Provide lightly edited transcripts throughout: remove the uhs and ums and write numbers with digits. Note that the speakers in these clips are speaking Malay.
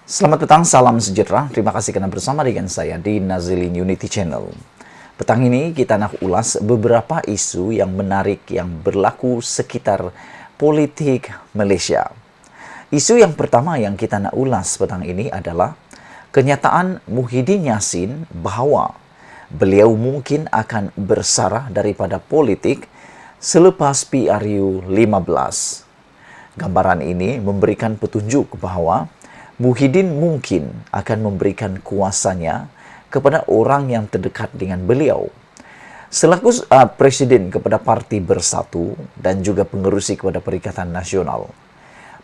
Selamat petang, salam sejahtera. Terima kasih karena bersama dengan saya di Nazilin Unity Channel. Petang ini kita nak ulas beberapa isu yang menarik yang berlaku sekitar politik Malaysia. Isu yang pertama yang kita nak ulas petang ini adalah kenyataan Muhyiddin Yassin bahawa beliau mungkin akan bersarah daripada politik selepas PRU 15. Gambaran ini memberikan petunjuk bahawa Muhyiddin mungkin akan memberikan kuasanya kepada orang yang terdekat dengan beliau. Selaku Presiden kepada Parti Bersatu dan juga pengerusi kepada Perikatan Nasional,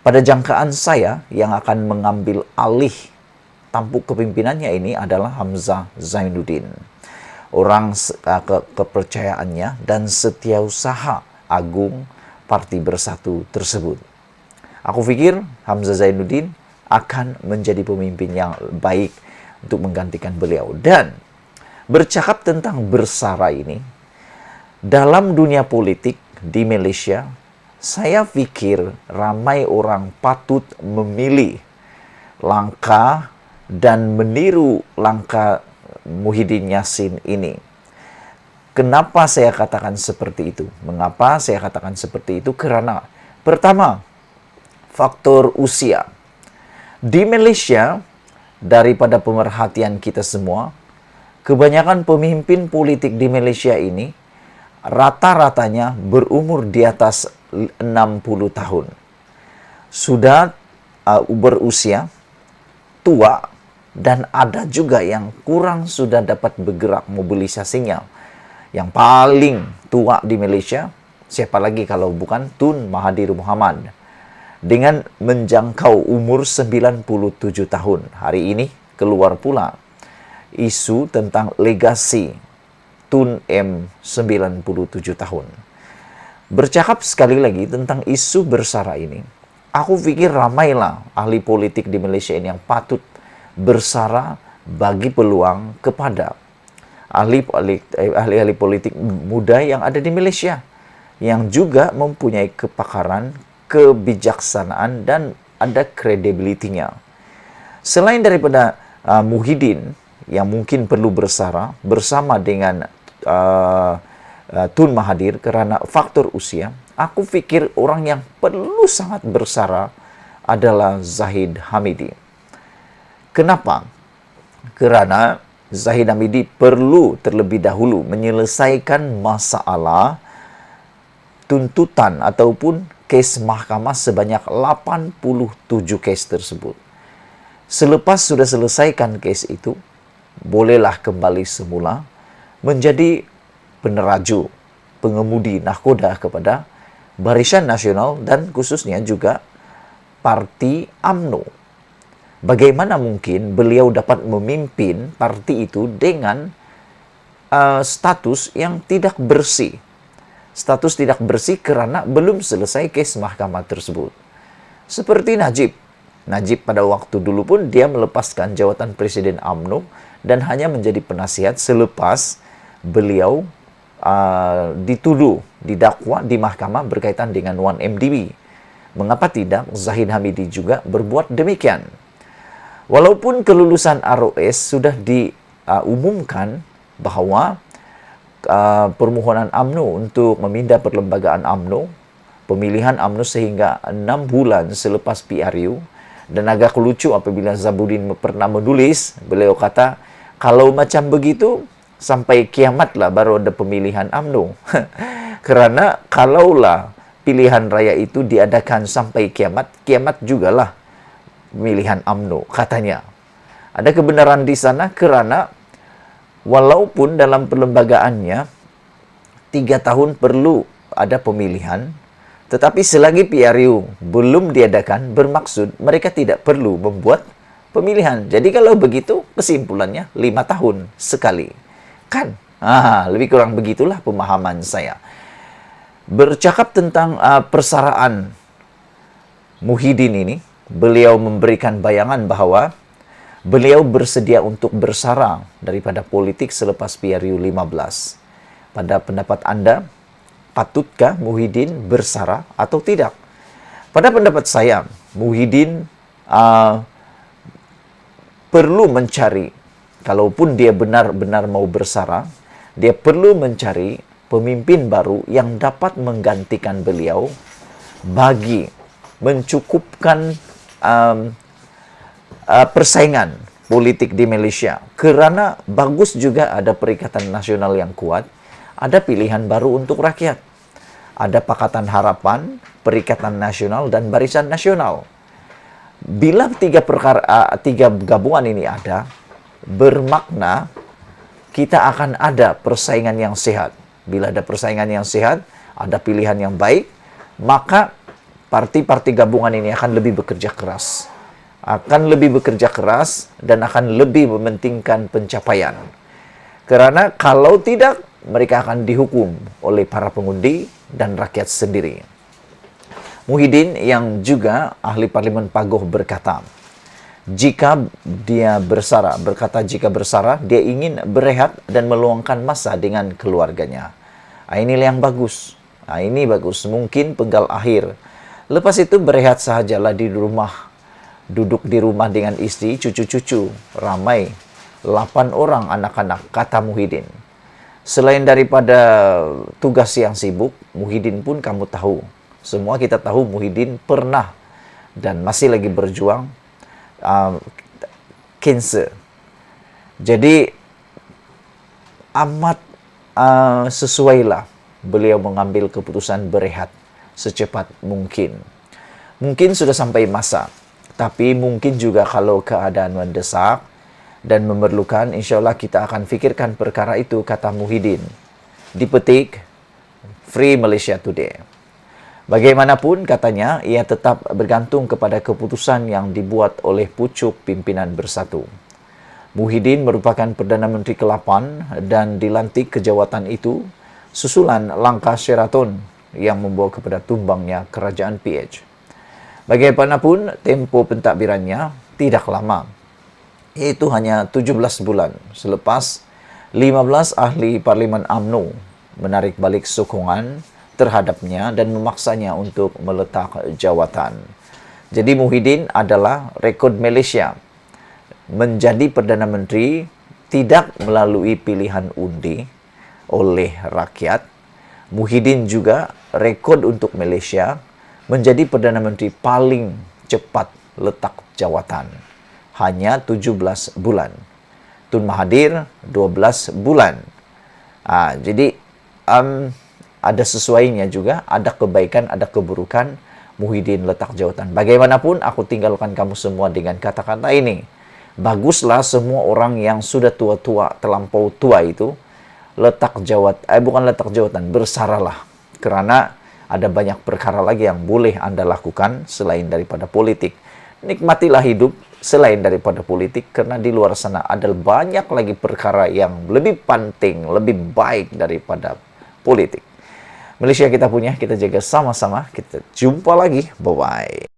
pada jangkaan saya yang akan mengambil alih tampuk kepimimpinannya ini adalah Hamzah Zainuddin. Orang kepercayaannya dan setiausaha agung Parti Bersatu tersebut. Aku fikir Hamzah Zainuddin akan menjadi pemimpin yang baik untuk menggantikan beliau. Dan bercakap tentang bersara ini, dalam dunia politik di Malaysia, saya fikir ramai orang patut memilih langkah dan meniru langkah Muhyiddin Yassin ini. Kenapa saya katakan seperti itu? Mengapa saya katakan seperti itu? Kerana pertama, faktor usia. Di Malaysia, daripada pemerhatian kita semua, kebanyakan pemimpin politik di Malaysia ini rata-ratanya berumur di atas 60 tahun. Sudah berusia, tua, dan ada juga yang kurang sudah dapat bergerak mobilisasinya. Yang paling tua di Malaysia, siapa lagi kalau bukan Tun Mahathir Mohamad, dengan menjangkau umur 97 tahun. Hari ini keluar pula isu tentang legasi Tun M 97 tahun. Bercakap sekali lagi tentang isu bersara ini, aku fikir ramailah ahli politik di Malaysia ini yang patut bersara bagi peluang kepada ahli-ahli politik muda yang ada di Malaysia, yang juga mempunyai kepakaran, kebijaksanaan, dan ada kredibilitinya. Selain daripada Muhyiddin yang mungkin perlu bersara bersama dengan Tun Mahathir kerana faktor usia, aku fikir orang yang perlu sangat bersara adalah Zahid Hamidi. Kenapa? Kerana Zahid Hamidi perlu terlebih dahulu menyelesaikan masalah tuntutan ataupun kes mahkamah sebanyak 87 kes tersebut. Selepas sudah selesaikan kes itu, bolehlah kembali semula menjadi peneraju, pengemudi nahkoda kepada Barisan Nasional dan khususnya juga Parti UMNO. Bagaimana mungkin beliau dapat memimpin parti itu dengan status yang tidak bersih? Status tidak bersih kerana belum selesai kes mahkamah tersebut. Seperti Najib. Najib pada waktu dulu pun dia melepaskan jawatan Presiden UMNO dan hanya menjadi penasihat selepas beliau dituduh, didakwa di mahkamah berkaitan dengan 1MDB. Mengapa tidak Zahid Hamidi juga berbuat demikian? Walaupun kelulusan ROS sudah diumumkan bahawa permohonan UMNO untuk memindah perlembagaan UMNO, pemilihan UMNO sehingga 6 bulan selepas PRU, dan agak lucu apabila Zabudin pernah menulis, beliau kata, kalau macam begitu, sampai kiamatlah baru ada pemilihan UMNO. Kerana kalaulah pilihan raya itu diadakan sampai kiamat, kiamat jugalah pemilihan UMNO, katanya. Ada kebenaran di sana kerana walaupun dalam perlembagaannya 3 tahun perlu ada pemilihan, tetapi selagi PRU belum diadakan, bermaksud mereka tidak perlu membuat pemilihan. Jadi kalau begitu, kesimpulannya 5 tahun sekali. Kan? Lebih kurang begitulah pemahaman saya. Bercakap tentang persaraan Muhyiddin ini, beliau memberikan bayangan bahawa beliau bersedia untuk bersara daripada politik selepas PRU 15. Pada pendapat anda, patutkah Muhyiddin bersara atau tidak? Pada pendapat saya, Muhyiddin perlu mencari, kalaupun dia benar-benar mau bersara, dia perlu mencari pemimpin baru yang dapat menggantikan beliau bagi mencukupkan persaingan politik di Malaysia. Kerana bagus juga ada Perikatan Nasional yang kuat, ada pilihan baru untuk rakyat. Ada Pakatan Harapan, Perikatan Nasional, dan Barisan Nasional. Bila tiga gabungan ini ada, bermakna kita akan ada persaingan yang sehat. Bila ada persaingan yang sehat, ada pilihan yang baik, maka parti-parti gabungan ini akan lebih bekerja keras. Dan akan lebih mementingkan pencapaian. Kerana kalau tidak, mereka akan dihukum oleh para pengundi dan rakyat sendiri. Muhyiddin yang juga ahli Parlimen Paguh berkata, jika bersara, dia ingin berehat dan meluangkan masa dengan keluarganya. Inilah yang bagus. Ini bagus. Mungkin penggal akhir. Lepas itu berehat sahajalah di rumah. Duduk di rumah dengan istri, cucu-cucu. Ramai. 8 orang anak-anak, kata Muhyiddin. Selain daripada tugas yang sibuk, Muhyiddin pun kamu tahu. Semua kita tahu Muhyiddin pernah dan masih lagi berjuang kanser. Jadi amat sesuailah beliau mengambil keputusan berehat secepat mungkin. Mungkin sudah sampai masa, tapi mungkin juga kalau keadaan mendesak dan memerlukan, insya Allah kita akan fikirkan perkara itu, kata Muhyiddin. Dipetik Free Malaysia Today. Bagaimanapun, katanya, ia tetap bergantung kepada keputusan yang dibuat oleh pucuk pimpinan bersatu. Muhyiddin merupakan Perdana Menteri ke-8 dan dilantik ke jawatan itu susulan langkah Sheraton yang membawa kepada tumbangnya kerajaan PH. Bagaimanapun, tempo pentadbirannya tidak lama, iaitu hanya 17 bulan selepas 15 ahli Parlimen UMNO menarik balik sokongan terhadapnya dan memaksanya untuk meletak jawatan. Jadi Muhyiddin adalah rekod Malaysia menjadi Perdana Menteri tidak melalui pilihan undi oleh rakyat. Muhyiddin juga rekod untuk Malaysia menjadi Perdana Menteri paling cepat letak jawatan. Hanya 17 bulan. Tun Mahathir 12 bulan. Jadi ada sesuainya juga, ada kebaikan, ada keburukan, Muhyiddin letak jawatan. Bagaimanapun, aku tinggalkan kamu semua dengan kata-kata ini. Baguslah semua orang yang sudah tua-tua, terlampau tua itu, bukan letak jawatan, bersaralah. Kerana ada banyak perkara lagi yang boleh Anda lakukan selain daripada politik. Nikmatilah hidup selain daripada politik, kerana di luar sana ada banyak lagi perkara yang lebih penting, lebih baik daripada politik. Malaysia kita punya, kita jaga sama-sama. Kita jumpa lagi. Bye-bye.